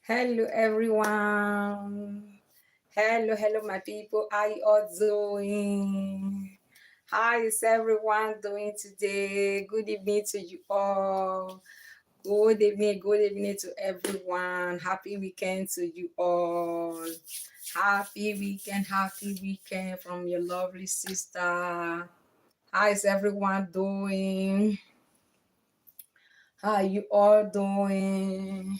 Hello, everyone. Hello, my people. How you all doing? How is everyone doing today? Good evening to you all. Good evening to everyone. Happy weekend to you all. Happy weekend from your lovely sister. How is everyone doing? How are you all doing?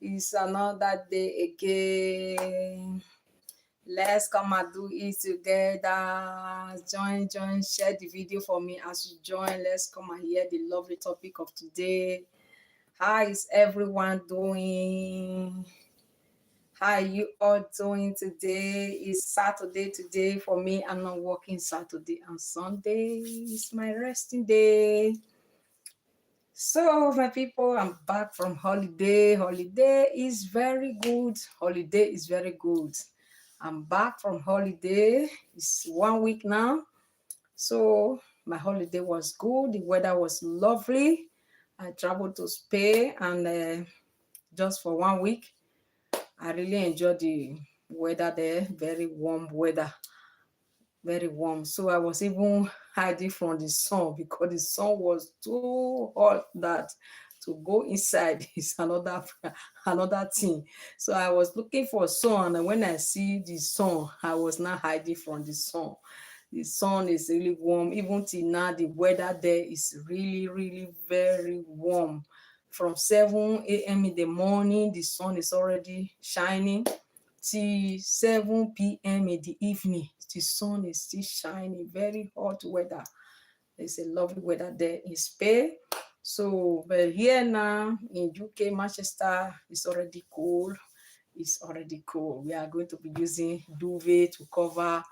It's another day again. Let's come and do it together. Join, share the video for me as you join. Let's come and hear the lovely topic of today. How is everyone doing? How are you all doing today? It's Saturday today. For me, I'm not working Saturday and Sunday. It's my resting day. So, my people, I'm back from holiday. Holiday is very good. Holiday is very good. I'm back from holiday. It's 1 week now. So, my holiday was good. The weather was lovely. I traveled to Spain and just for 1 week, I really enjoyed the weather there. Very warm weather. Very warm. So I was even hiding from the sun because the sun was too hot that to go inside is another thing. So I was looking for sun, and when I see the sun, I was not hiding from the sun. The sun is really warm. Even till now, the weather there is really very warm. From 7 a.m. in the morning, the sun is already shining till 7 p.m. in the evening. The sun is still shining. Very hot weather. It's a lovely weather there in Spain. So, but here now in UK, Manchester, it's already cold. It's already cold. We are going to be using duvet to cover.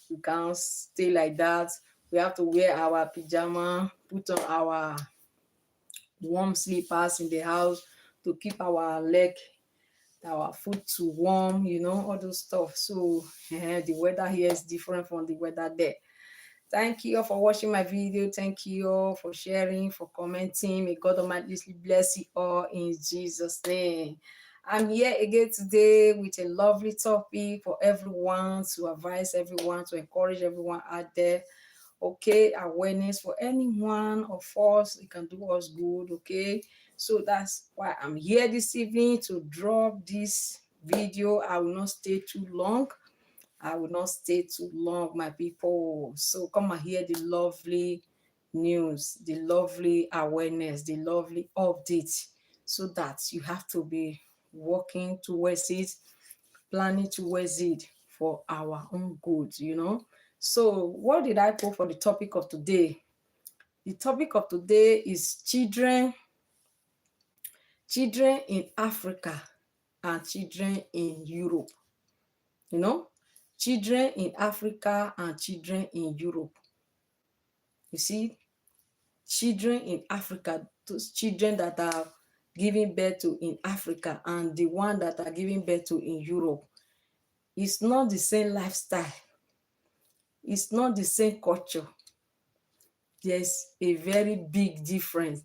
We can't stay like that. We have to wear our pajama, put on our warm slippers in the house to keep our foot to warm, all those stuff. So the weather here is different from the weather there. Thank you all for watching my video. Thank you all for sharing, for commenting. May God Almighty bless you all in Jesus' name. I'm here again today with a lovely topic for everyone, to advise everyone, to encourage everyone out there. Okay, awareness for anyone of us, it can do us good. Okay, so that's why I'm here this evening to drop this video. I will not stay too long. My people. So come and hear the lovely news, the lovely awareness, the lovely update, so that you have to be working towards it, planning towards it for our own good. So what did I put for the topic of today? The topic of today is children in Africa and children in Europe. Children in Africa and children in Europe. You see, children in Africa, those children that are giving birth to in Africa and the one that are giving birth to in Europe, it's not the same lifestyle. It's not the same culture. There's a very big difference.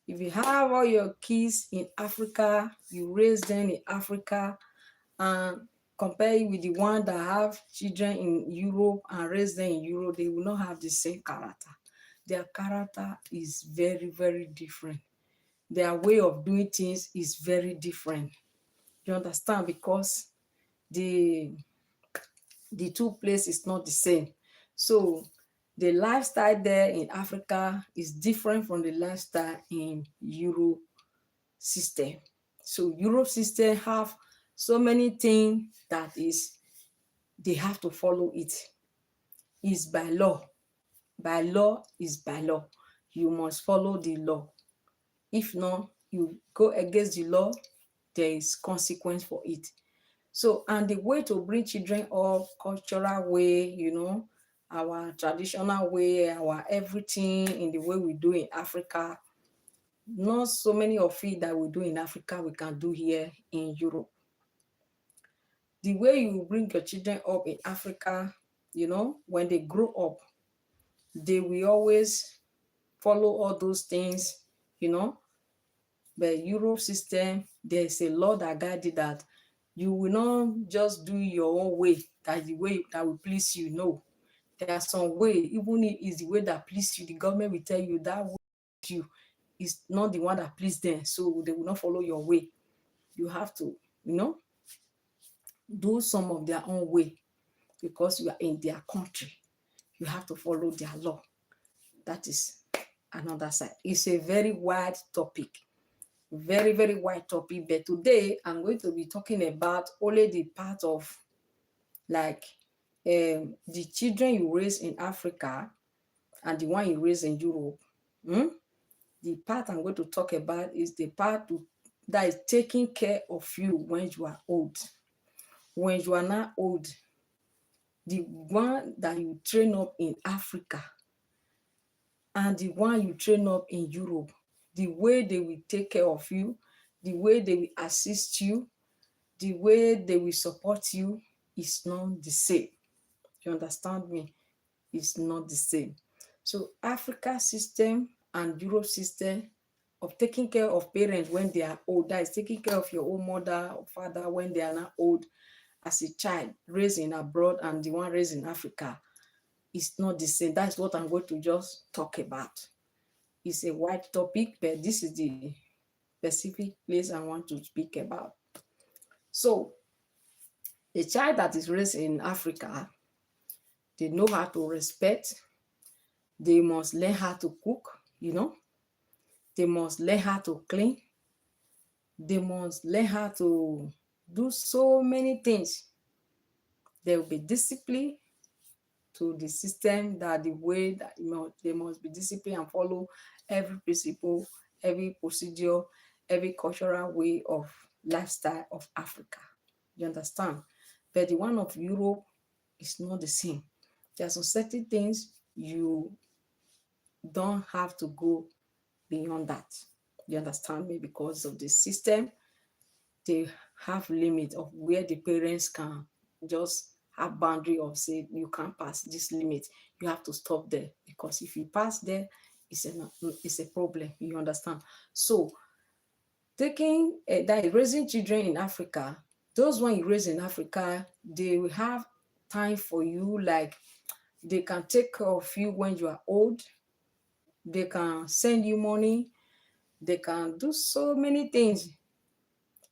If you have all your kids in Africa, you raise them in Africa, and compare it with the one that have children in Europe and raise them in Europe, they will not have the same character. Their character is very different. Their way of doing things is very different. You understand? Because the two places is not the same. So the lifestyle there in Africa is different from the lifestyle in Europe system. So Europe system have so many things that is they have to follow it. It's by law. By law is by law. You must follow the law. If not, you go against the law, there is consequence for it. So, and the way to bring children up, cultural way, our traditional way, our everything in the way we do in Africa, not so many of it that we do in Africa we can do here in Europe. The way you bring your children up in Africa, when they grow up, they will always follow all those things. But Europe system, There's a law that guides it, that you will not just do your own way, that the way that will please you. No, there are some way, even if it's the way that please you, the government will tell you that way you is not the one that please them, so they will not follow your way. You have to, do some of their own way, because you are in their country. You have to follow their law. That is another side. It's a very wide topic, very, very wide topic. But today I'm going to be talking about only the part of, like, the children you raise in Africa and the one you raise in Europe. The part I'm going to talk about is the part that is taking care of you when you are old. When you are not old, the one that you train up in Africa and the one you train up in Europe, the way they will take care of you, the way they will assist you, the way they will support you is not the same. You understand me? It's not the same. So Africa system and Europe system of taking care of parents when they are old, that is taking care of your own mother or father when they are not old, as a child raised in abroad and the one raised in Africa, is not the same. That's what I'm going to just talk about. It's a wide topic, but this is the specific place I want to speak about. So the child that is raised in Africa, they know how to respect. They must learn how to cook, They must learn how to clean. They must learn how to do so many things. There will be discipline to the system, that the way that they must be disciplined and follow every principle, every procedure, every cultural way of lifestyle of Africa. You understand? But the one of Europe is not the same. There are some certain things you don't have to go beyond that. You understand me? Because of the system, they have limit of where the parents can just have boundary of, say, you can't pass this limit. You have to stop there, because if you pass there, it's a problem. You understand? So taking that raising children in Africa, those one you raise in Africa, they will have time for you. Like, they can take care of you when you are old. They can send you money. They can do so many things,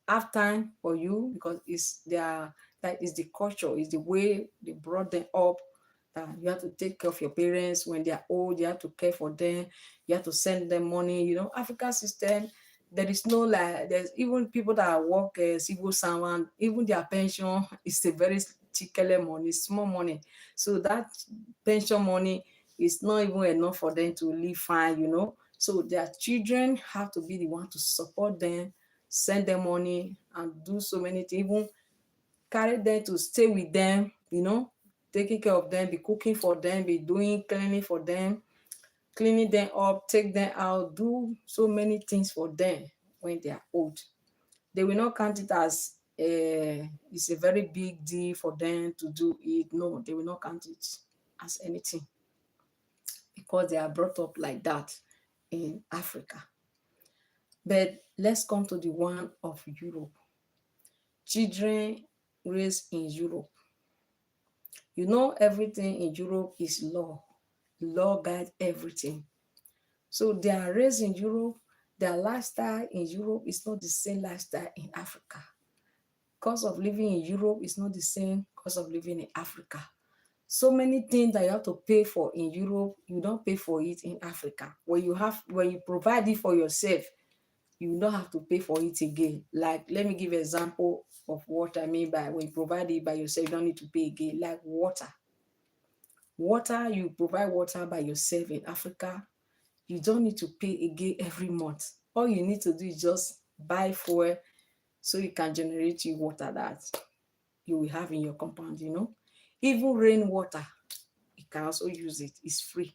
have time for you, because that is the culture, is the way they brought them up. That you have to take care of your parents when they are old. You have to care for them. You have to send them money. African system, there is no, like, there's even people that work as civil servant, even their pension is a very chickele money, small money. So that pension money is not even enough for them to live fine. So their children have to be the one to support them, send them money, and do so many things, even carry them to stay with them, taking care of them, be cooking for them, be doing cleaning for them, cleaning them up, take them out, do so many things for them when they are old. They will not count it as it's a very big deal for them to do it. No, they will not count it as anything, because they are brought up like that in Africa. But let's come to the one of Europe. Children raised in Europe. Everything in Europe is law. Law guides everything. So they are raised in Europe. Their lifestyle in Europe is not the same lifestyle in Africa. Cost of living in Europe is not the same cost of living in Africa. So many things that you have to pay for in Europe, you don't pay for it in Africa. When you provide it for yourself, you don't have to pay for it again. Like, let me give an example of what I mean by when you provide it by yourself, you don't need to pay again. Like water. Water, you provide water by yourself in Africa, you don't need to pay again every month. All you need to do is just buy fuel, so you can generate your water that you will have in your compound. Even rainwater, you can also use it. It's free.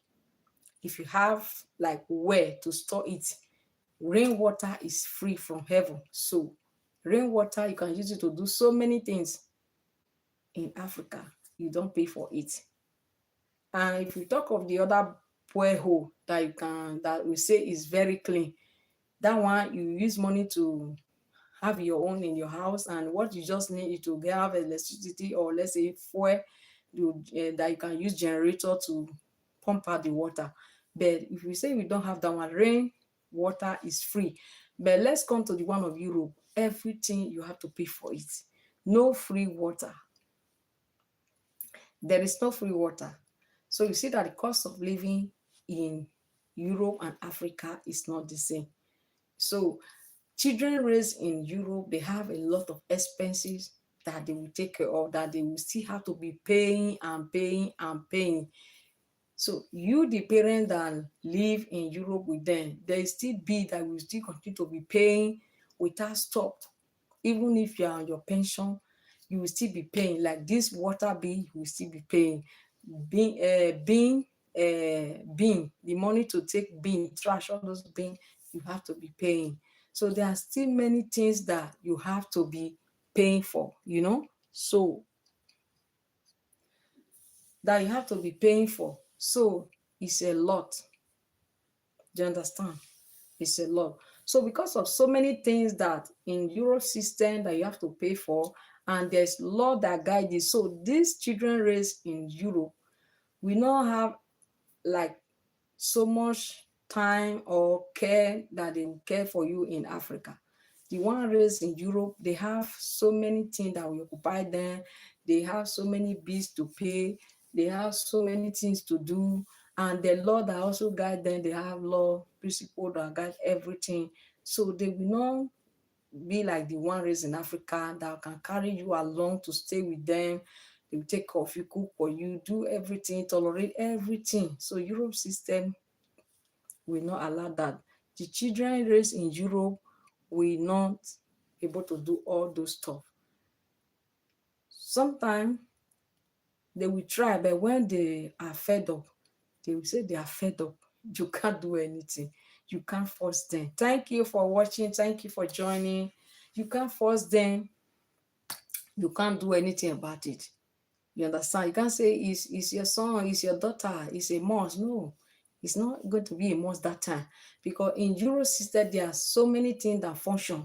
If you have like where to store it, rainwater is free from heaven. So rainwater, you can use it to do so many things in Africa. You don't pay for it. And if you talk of the other borehole that we say is very clean, that one you use money to have your own in your house, and what you just need is to have electricity, or let's say fuel, that you can use generator to pump out the water. But if you say we don't have that one, rain water is free. But let's come to the one of Europe. Everything you have to pay for it. No free water. There is no free water. So you see that the cost of living in Europe and Africa is not the same. So children raised in Europe, they have a lot of expenses that they will take care of, that they will still have to be paying and paying and paying. So you, the parent that live in Europe with them, there is still bill that will still continue to be paying without stop. Even if you are on your pension, you will still be paying. Like this water bill, you will still be paying. Bin, the money to take bin, trash, all those bin, you have to be paying. So there are still many things that you have to be paying for, so that you have to be paying for. So it's a lot. Do you understand? It's a lot. So because of so many things that in Euro system that you have to pay for, and there's law that guide it. So these children raised in Europe, we not have like so much time or care that they will care for you in Africa. The one raised in Europe, they have so many things that will occupy them. They have so many bills to pay. They have so many things to do. And the law that also guide them, they have law, principle that guide everything. So they will not be like the one raised in Africa that can carry you along to stay with them. They will take care of you, cook for you, do everything, tolerate everything. So Europe system will not allow that. The children raised in Europe will not able to do all those stuff. Sometimes they will try, but when they are fed up, they will say they are fed up. You can't do anything. You can't force them. Thank you for watching. Thank you for joining. You can't force them. You can't do anything about it. You understand? You can't say it's your son, it's your daughter, it's a must. No, it's not going to be a must that time. Because in Euro system, there are so many things that function.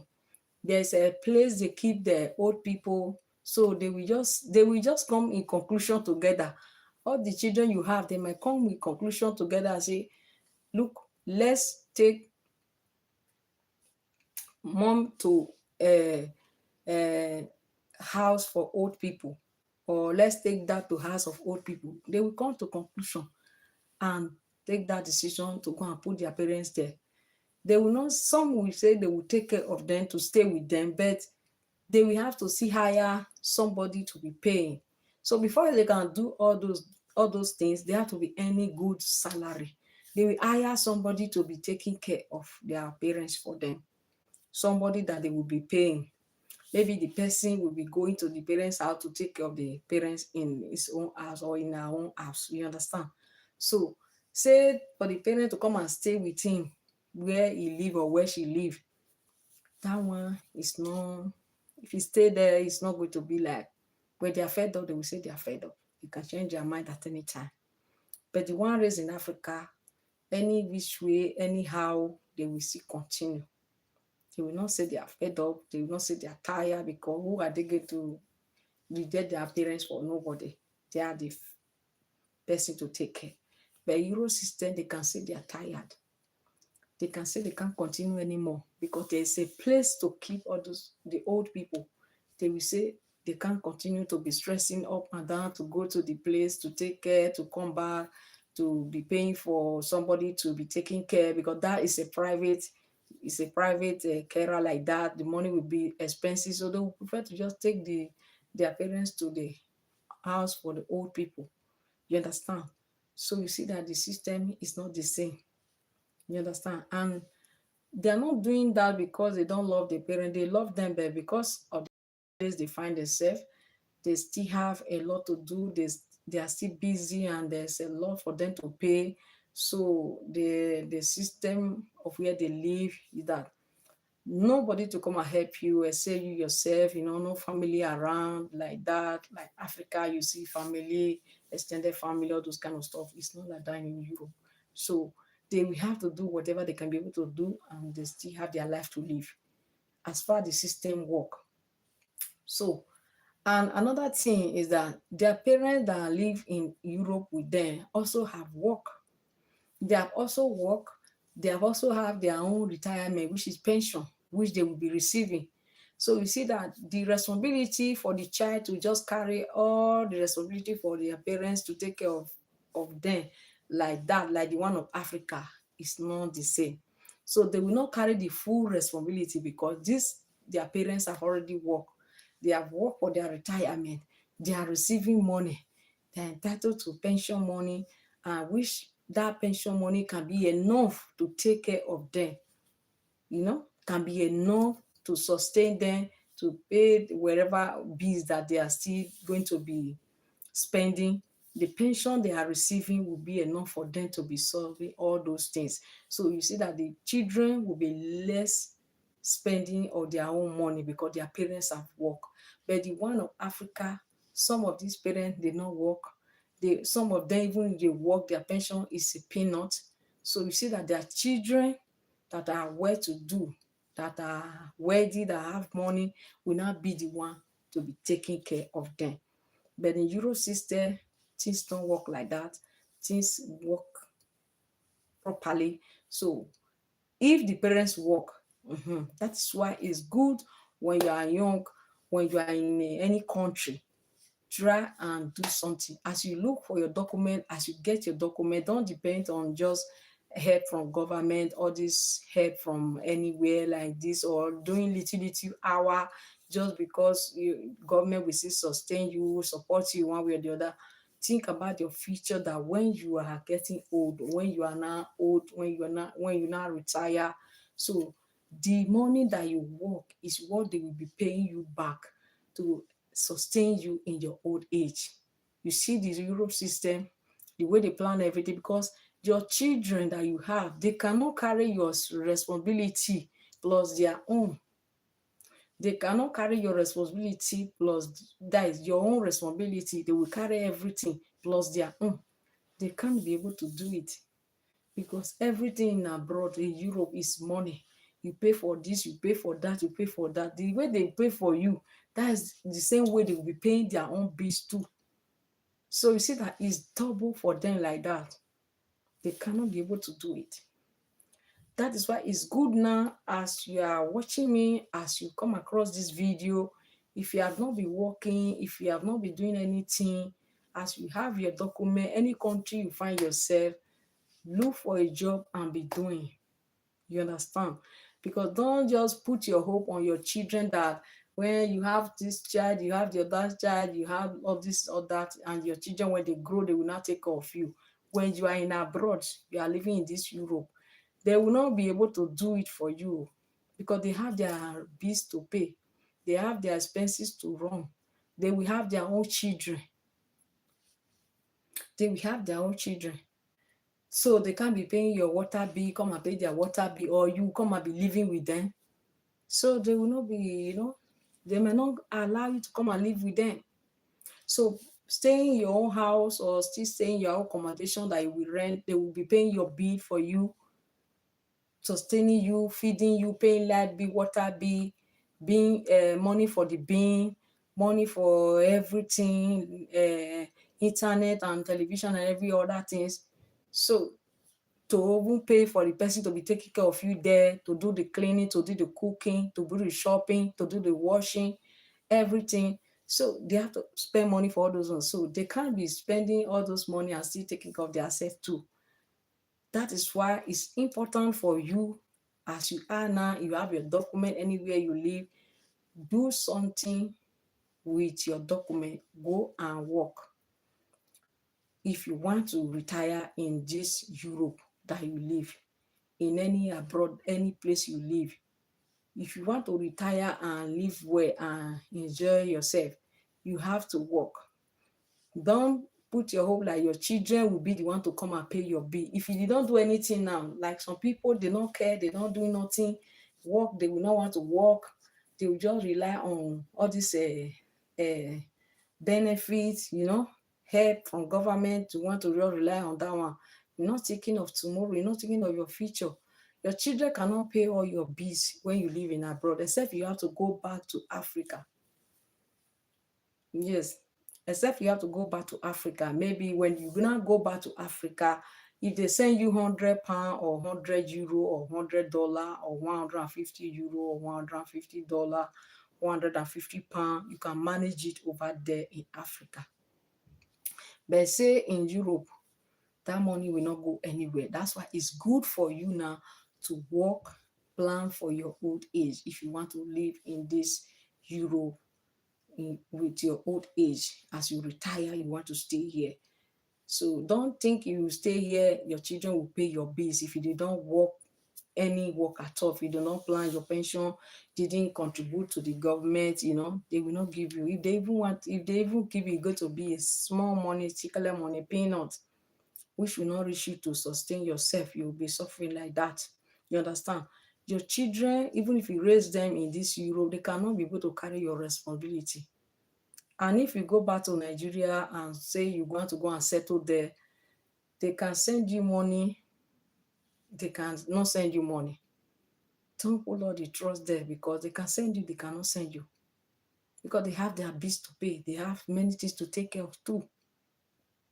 There's a place they keep the old people, so they will just come in conclusion together. All the children you have, they might come in conclusion together and say, look, let's take mom to a house for old people, or let's take that to house of old people. They will come to conclusion and take that decision to go and put their parents there. They will not, some will say they will take care of them to stay with them, but they will have to see hire somebody to be paying. So before they can do all those things, they have to be earning good salary. They will hire somebody to be taking care of their parents for them, somebody that they will be paying. Maybe the person will be going to the parents' house to take care of the parents in his own house or in her own house. You understand? So say for the parent to come and stay with him where he live or where she live, that one is not, if you stay there, it's not going to be like when they are fed up, they will say they are fed up. You can change their mind at any time. But the one raised in Africa, any which way, anyhow, they will still continue. They will not say they are fed up. They will not say they are tired, because who are they going to reject their parents for? Nobody. They are the person to take care. But Euro system, they can say they are tired. They can say they can't continue anymore because there is a place to keep all those the old people. They will say they can't continue to be stressing up and down to go to the place to take care, to come back, to be paying for somebody to be taking care, because that is a private, carer like that. The money will be expensive, so they will prefer to just take their parents to the house for the old people. You understand? So you see that the system is not the same. You understand? And they are not doing that because they don't love the parent. They love them, but because of the place they find themselves, they still have a lot to do. They are still busy, and there's a lot for them to pay. So the system of where they live is that nobody to come and help you except you yourself, no family around like that. Like Africa, you see family, extended family, all those kind of stuff. It's not like that in Europe. So they will have to do whatever they can be able to do, and they still have their life to live. as far the system work. So, and another thing is that their parents that live in Europe with them also have work. They have also work. They have also have their own retirement, which is pension, which they will be receiving. So you see that the responsibility for the child to just carry all the responsibility for their parents to take care of them like that, like the one of Africa, is not the same. So they will not carry the full responsibility because this their parents have already worked. They have worked for their retirement. They are receiving money. They are entitled to pension money, which that pension money can be enough to take care of them, can be enough to sustain them, to pay wherever bills that they are still going to be spending. The pension they are receiving will be enough for them to be solving all those things. So you see that the children will be less spending of their own money because their parents have worked. But the one of Africa, some of these parents did not work. Some of them, even if they work, their pension is a peanut. So you see that their children that are well to do, that are wealthy, that have money, will not be the one to be taking care of them. But in Euro system, things don't work like that. Things work properly. So if the parents work, that's why it's good when you are young, when you are in any country, try and do something. As you look for your document, as you get your document, don't depend on just help from government or this help from anywhere like this, or doing little hour just because government will still sustain you, support you one way or the other. Think about your future, that when you are getting old, when you are now old, when you now retire, so the money that you work is what they will be paying you back to sustain you in your old age. You see the Europe system, the way they plan everything, because your children that you have, they cannot carry your responsibility plus their own. They cannot carry your responsibility plus that is your own responsibility. They will carry everything plus their own. They can't be able to do it because everything abroad in Europe is money. You pay for this, you pay for that, you pay for that. The way they pay for you, that is the same way they will be paying their own bills too. So you see that it's double for them like that. They cannot be able to do it. That is why it's good now, as you are watching me, as you come across this video, if you have not been working, if you have not been doing anything, as you have your document, any country you find yourself, look for a job and be doing. You understand? Because don't just put your hope on your children that when you have this child, you have the other child, you have all this or that, and your children, when they grow, they will not take care of you. When you are in abroad, you are living in this Europe, they will not be able to do it for you because they have their bills to pay. They have their expenses to run. They will have their own children. They will have their own children. So they can't be paying your water bill, come and pay their water bill, or you come and be living with them. So they will not be, they may not allow you to come and live with them. So stay in your own house or still stay in your own accommodation that you will rent. They will be paying your bill for you, sustaining you, feeding you, paying light bill, water bill, being money for the bin, money for everything, internet and television and every other things. So to even pay for the person to be taking care of you there, to do the cleaning, to do the cooking, to do the shopping, to do the washing, everything. So they have to spend money for all those ones. So they can't be spending all those money and still taking care of their self too. That is why it's important for you, as you are now, you have your document anywhere you live, do something with your document, go and work. If you want to retire in this Europe that you live, in any abroad, any place you live, if you want to retire and live well and enjoy yourself, you have to work. Don't put your hope like your children will be the one to come and pay your bill. If you don't do anything now, like some people, they don't care, they don't do nothing, work, they will not want to work. They will just rely on all these benefits, help from government, to want to just rely on that one. You're not thinking of tomorrow, you're not thinking of your future. Your children cannot pay all your bills when you live in abroad, except you have to go back to Africa. Yes, except you have to go back to Africa. Maybe when you now go back to Africa, if they send you £100 or €100 or $100 or €150 or $150, £150, you can manage it over there in Africa. But say in Europe, that money will not go anywhere. That's why it's good for you now to work, plan for your old age. If you want to live in this Europe with your old age, as you retire, you want to stay here. So don't think you stay here, your children will pay your bills if you don't work any work at all. If you do not plan your pension, didn't contribute to the government, they will not give you. If they even give you, going to be a small money, tickler money, peanut, which will not reach you to sustain yourself. You will be suffering like that. You understand? Your children, even if you raise them in this Europe, they cannot be able to carry your responsibility. And if you go back to Nigeria and say you want to go and settle there, they can send you money, they can not send you money. Don't put all the trust there, because they can send you, they cannot send you. Because they have their bills to pay. They have many things to take care of too.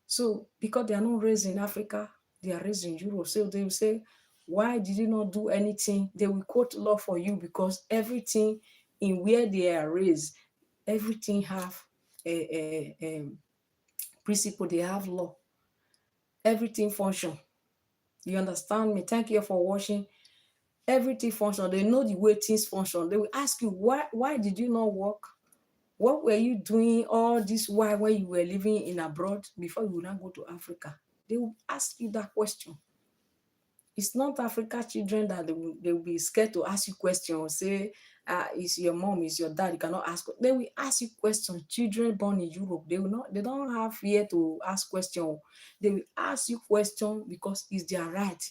So because they are not raised in Africa, they are raised in Europe. So they will say, why did you not do anything? They will quote law for you, because everything in where they are raised, everything have a principle, they have law. Everything function. You understand me? Thank you for watching. Everything function. They know the way things function. They will ask you, why did you not work? What were you doing all this while when you were living in abroad before you would not go to Africa? They will ask you that question. It's not Africa children that they will be scared to ask you questions. Say, is your mom, is your dad? You cannot ask. They will ask you questions. Children born in Europe, they don't have fear to ask questions. They will ask you questions because it's their right.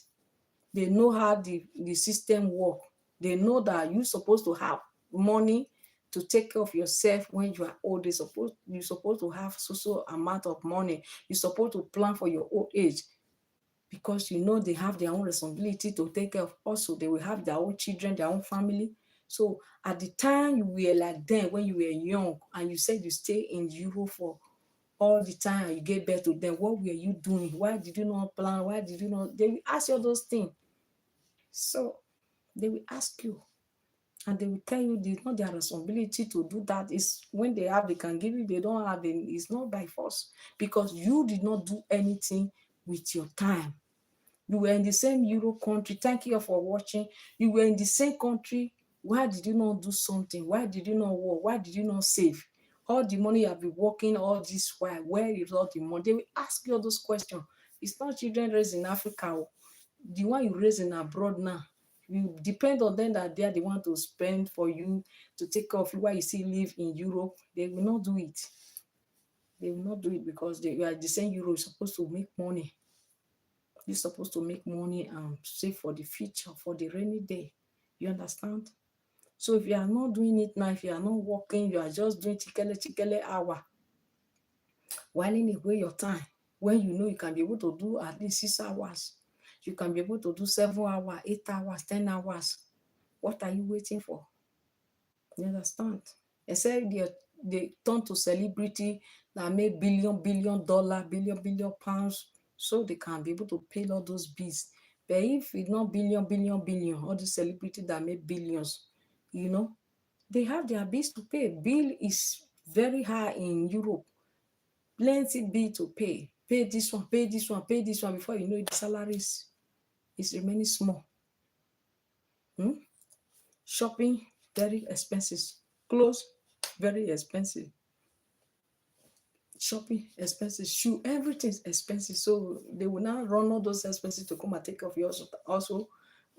They know how the system works. They know that you're supposed to have money to take care of yourself when you are old. You're supposed to have so amount of money. You're supposed to plan for your old age, because they have their own responsibility to take care of. Also, they will have their own children, their own family. So at the time you were like them, when you were young, and you said you stay in Europe for all the time and you gave birth to them, what were you doing? Why did you not plan? Why did you not? They will ask you all those things. So they will ask you, and they will tell you it's not their responsibility to do that. It's when they have, they can give you. They don't have, it's not by force, because you did not do anything with your time. You were in the same Euro country. Thank you for watching. You were in the same country. Why did you not do something? Why did you not work? Why did you not save? All the money you have been working all this while, where is all the money? They will ask you all those questions. It's not children raised in Africa. The one you raise in abroad now, you depend on them, that they are the one to spend for you, to take care of you while you still live in Europe. They will not do it. They will not do it, because you are the same Euro. You're supposed to make money. You're supposed to make money and save for the future, for the rainy day. You understand? So if you are not doing it now, if you are not working, you are just doing chikele hour, whiling away your time, when you know you can be able to do at least 6 hours. You can be able to do 7 hours, 8 hours, 10 hours. What are you waiting for? You understand? Except they turn to celebrity that make $billion, billion pounds, so they can be able to pay all those bills. But if it's not billion, all the celebrity that make billions, they have their bills to pay. Bill is very high in Europe. Plenty bill to pay. Pay this one, pay this one, pay this one. Before you know it, the salaries is remaining small. Shopping, very expensive. Clothes, very expensive. Shopping, expensive. Shoe, everything's expensive. So they will now run all those expenses to come and take care of you. Also,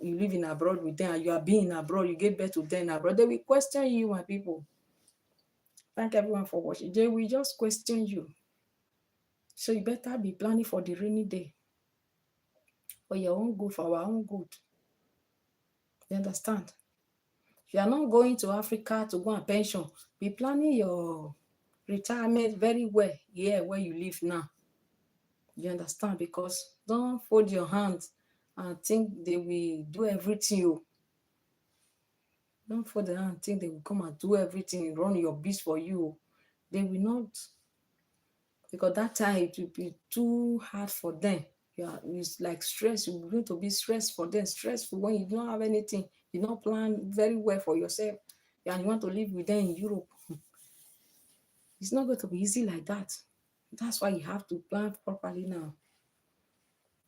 you live in abroad with them, and you are being abroad, you give birth to them abroad. They will question you, my people. Thank everyone for watching. They will just question you. So you better be planning for the rainy day, for your own good, for our own good. You understand? If you are not going to Africa to go on pension, be planning your retirement very well here where you live now. You understand? Because don't fold your hands and think they will do everything. Oh. Don't fall down and think they will come and do everything, run your beast for you. Oh. They will not, because that time it will be too hard for them. Yeah, it's like stress. You're going to be stressed for them, stressful when you don't have anything. You don't plan very well for yourself, and you want to live with them in Europe. It's not going to be easy like that. That's why you have to plan properly now.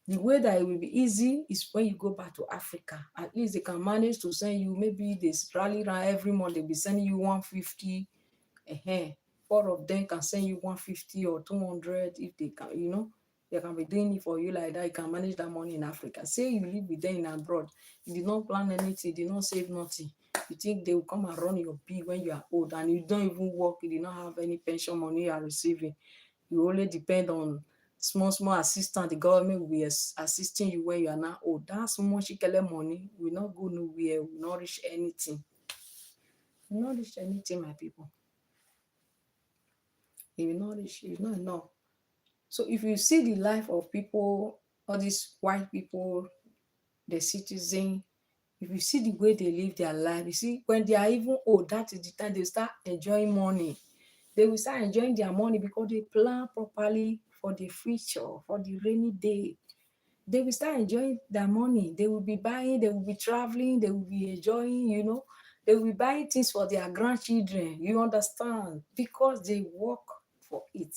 The way that it will be easy is when you go back to Africa. At least they can manage to send you, maybe they rally around every month, they'll be sending you 150. Four of them can send you 150 or 200 if they can, they can be doing it for you like that. You can manage that money in Africa. Say you live with them in abroad, you did not plan anything, you did not save nothing. You think they will come and run your bill when you are old and you don't even work, you did not have any pension money you are receiving. You only depend on small assistance. The government will be assisting you when you are not old. That small shikele money will not go nowhere, will not reach anything. Will not reach anything, my people. It will not reach, it's not enough. So if you see the life of people, all these white people, the citizen, if you see the way they live their life, you see when they are even old, that is the time they start enjoying money. They will start enjoying their money because they plan properly for the future, for the rainy day. They will start enjoying their money. They will be buying, they will be traveling, they will be enjoying, They will be buying things for their grandchildren, you understand? Because they work for it.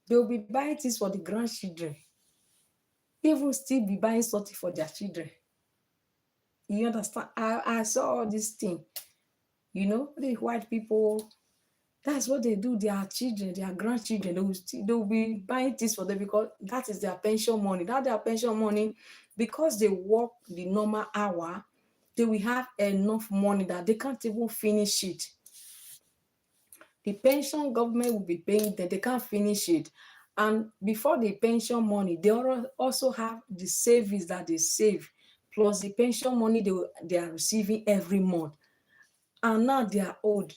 They will be buying things for the grandchildren. Even still be buying something for their children. You understand? I saw all this thing. The white people, that's what they do. Their children, their grandchildren, they will be buying things for them because that is their pension money. That their pension money, because they work the normal hour, they will have enough money that they can't even finish it. The pension government will be paying them, they can't finish it. And before the pension money, they also have the savings that they save, plus the pension money they are receiving every month. And now they are old.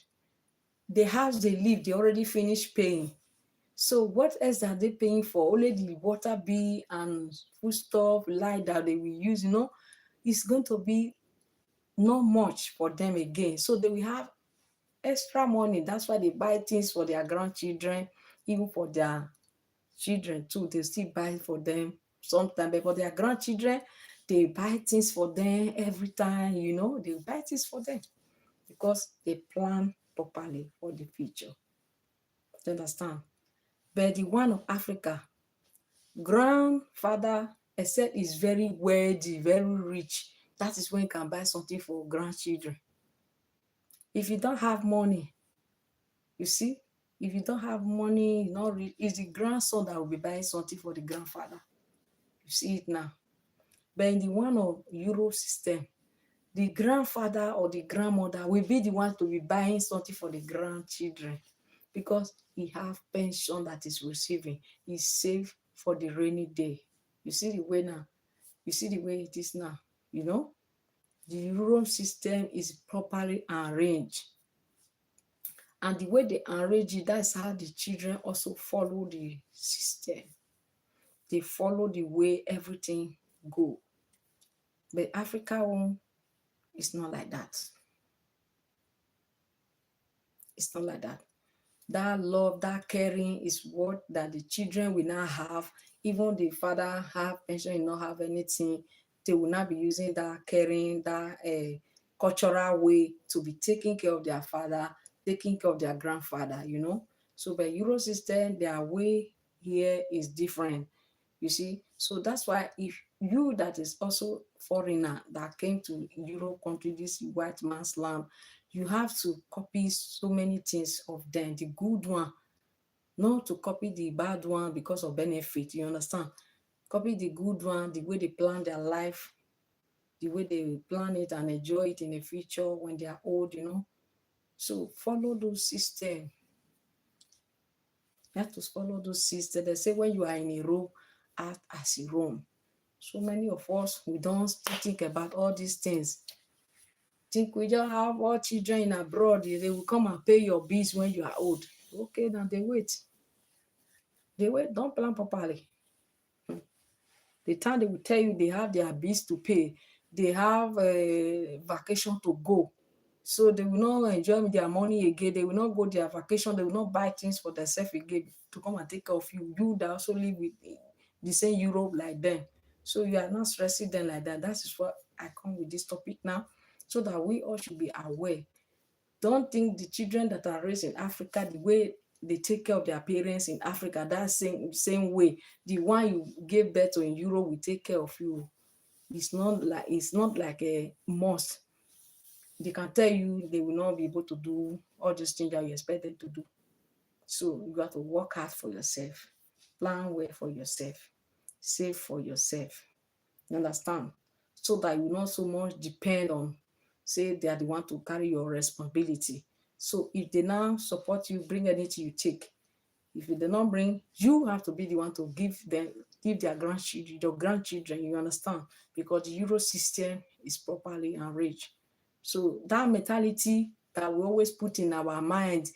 The house they live, they already finished paying. So what else are they paying for? Only the water bill and food stuff, light that they will use, it's going to be not much for them again. So they will have extra money. That's why they buy things for their grandchildren, even for their children too. They still buy for them sometimes, but for their grandchildren, they buy things for them every time, they buy things for them because they plan properly for the future. You understand? But the one of Africa, grandfather, except is very wealthy, very rich, that is when you can buy something for grandchildren. If you don't have money, you see, if you don't have money, it's the grandson that will be buying something for the grandfather. You see it now. But in the one of Euro system, the grandfather or the grandmother will be the one to be buying something for the grandchildren because he have pension that is receiving. He's saved for the rainy day. You see the way now. You see the way it is now. The Euro system is properly arranged. And the way they arrange it, that's how the children also follow the system. They follow the way everything go. But Africa one is not like that. It's not like that. That love, that caring is what that the children will now have. Even the father have pension, will not have anything. They will not be using that caring, that cultural way to be taking care of their father, taking care of their grandfather, So by Euro system, their way here is different. You see, so that's why if you that is also foreigner that came to Europe country, this white man's land, you have to copy so many things of them, the good one, not to copy the bad one because of benefit, you understand? Copy the good one, the way they plan their life, the way they plan it and enjoy it in the future when they are old, So follow those systems. You have to follow those systems. They say when you are in a Rome, act as a Rome. So many of us, we don't think about all these things. Think we just have all children in abroad, they will come and pay your bills when you are old. Okay, now they wait. They wait, don't plan properly. The time they will tell you they have their bills to pay, they have a vacation to go. So they will not enjoy their money again. They will not go their vacation. They will not buy things for themselves again to come and take care of you. You that also live with the same Europe like them. So you are not stressing them like that. That is what I come with this topic now, so that we all should be aware. Don't think the children that are raised in Africa, the way they take care of their parents in Africa, that same way, the one you gave birth to in Europe will take care of you. It's not like a must. They can tell you they will not be able to do all these things that you expect them to do. So you got to work hard for yourself, plan well for yourself, save for yourself. You understand? So that you not so much depend on, say they are the one to carry your responsibility. So if they now support you, bring anything you take. If they don't bring, you have to be the one to give their grandchildren, your grandchildren, you understand? Because the Euro system is properly enriched. So that mentality that we always put in our mind,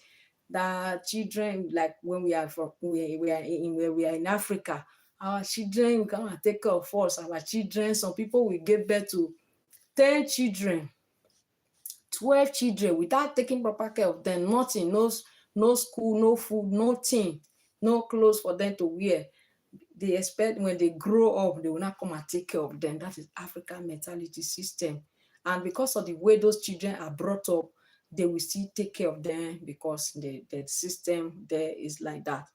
that children, like when we are from we are in Africa, our children will come and take care of us. Our children, some people will give birth to 10 children, 12 children without taking proper care of them. Nothing, no school, no food, nothing, no clothes for them to wear. They expect when they grow up, they will not come and take care of them. That is African mentality system. And because of the way those children are brought up, they will still take care of them because the system there is like that.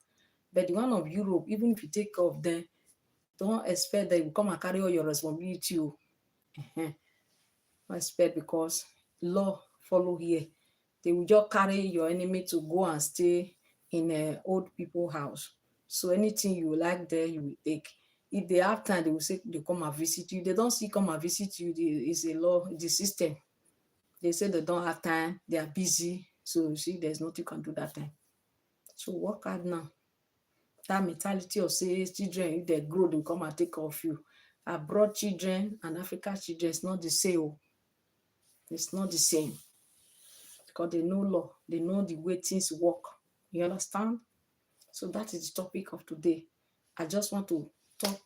But the one of Europe, even if you take care of them, don't expect they will come and carry all your responsibility. Don't expect, because law follow here. They will just carry your enemy to go and stay in a old people house. So anything you like there, you will take. If they have time, they will say they come and visit you. They don't see come and visit you. It's a law, the system. They say they don't have time, they are busy. So you see, there's nothing you can do that time. So work hard now. That mentality of say children, if they grow, they will come and take care of you. Abroad children and African children is not the same. It's not the same. Because they know law, they know the way things work. You understand? So that is the topic of today. I just want to talk,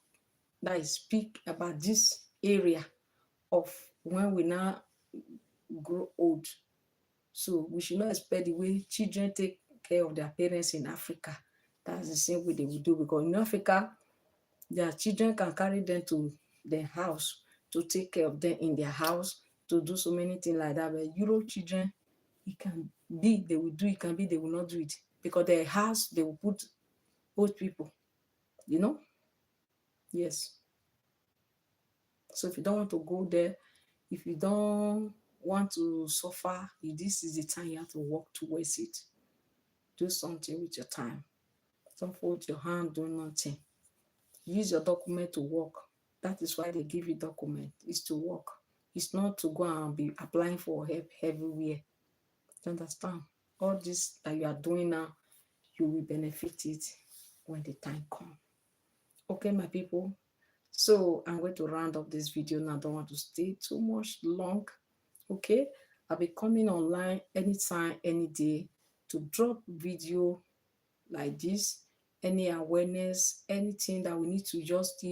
that is, speak about this area of when we now grow old. So we should not expect the way children take care of their parents in Africa. That's the same way they will do, because in Africa, their children can carry them to their house to take care of them in their house, to do so many things like that. But Euro children, it can be they will do it, can be they will not do it, because their house they will put old people, you know. Yes. So if you don't want to go there, if you don't want to suffer, this is the time you have to work towards it. Do something with your time. Don't fold your hand, do nothing. Use your document to work. That is why they give you document, is to work. It's not to go and be applying for help everywhere. You understand? All this that you are doing now, you will benefit it when the time comes. Okay, my people. So I'm going to round up this video now. I don't want to stay too much long. Okay, I'll be coming online anytime, any day, to drop video like this, any awareness, anything that we need to just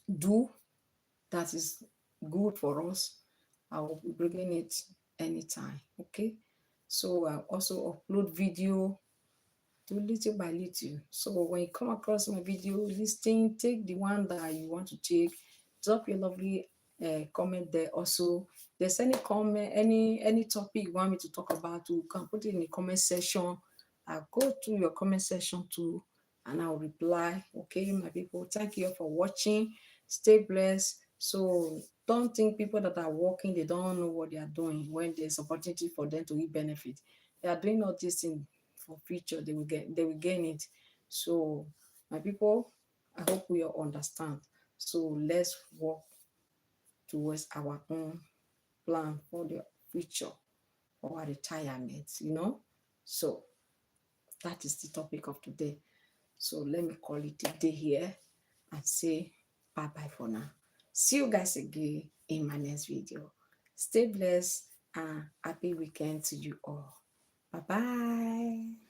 do that is good for us. I will be bringing it anytime. Okay, so I also upload video, do little by little. So when you come across my video listing, take the one that you want to take. Drop your lovely comment there. Also, there's any comment, any topic you want me to talk about, you can put it in the comment section. I'll go to your comment section too, and I'll reply. Okay, my people, thank you for watching. Stay blessed. So don't think people that are working, they don't know what they are doing when there's opportunity for them to eat benefit. They are doing all this thing for future, they will gain it. So my people, I hope we all understand. So let's work towards our own plan for the future, for our retirement, you know. So that is the topic of today. So let me call it a day here and say bye bye for now. See you guys again in my next video. Stay blessed and happy weekend to you all. Bye bye.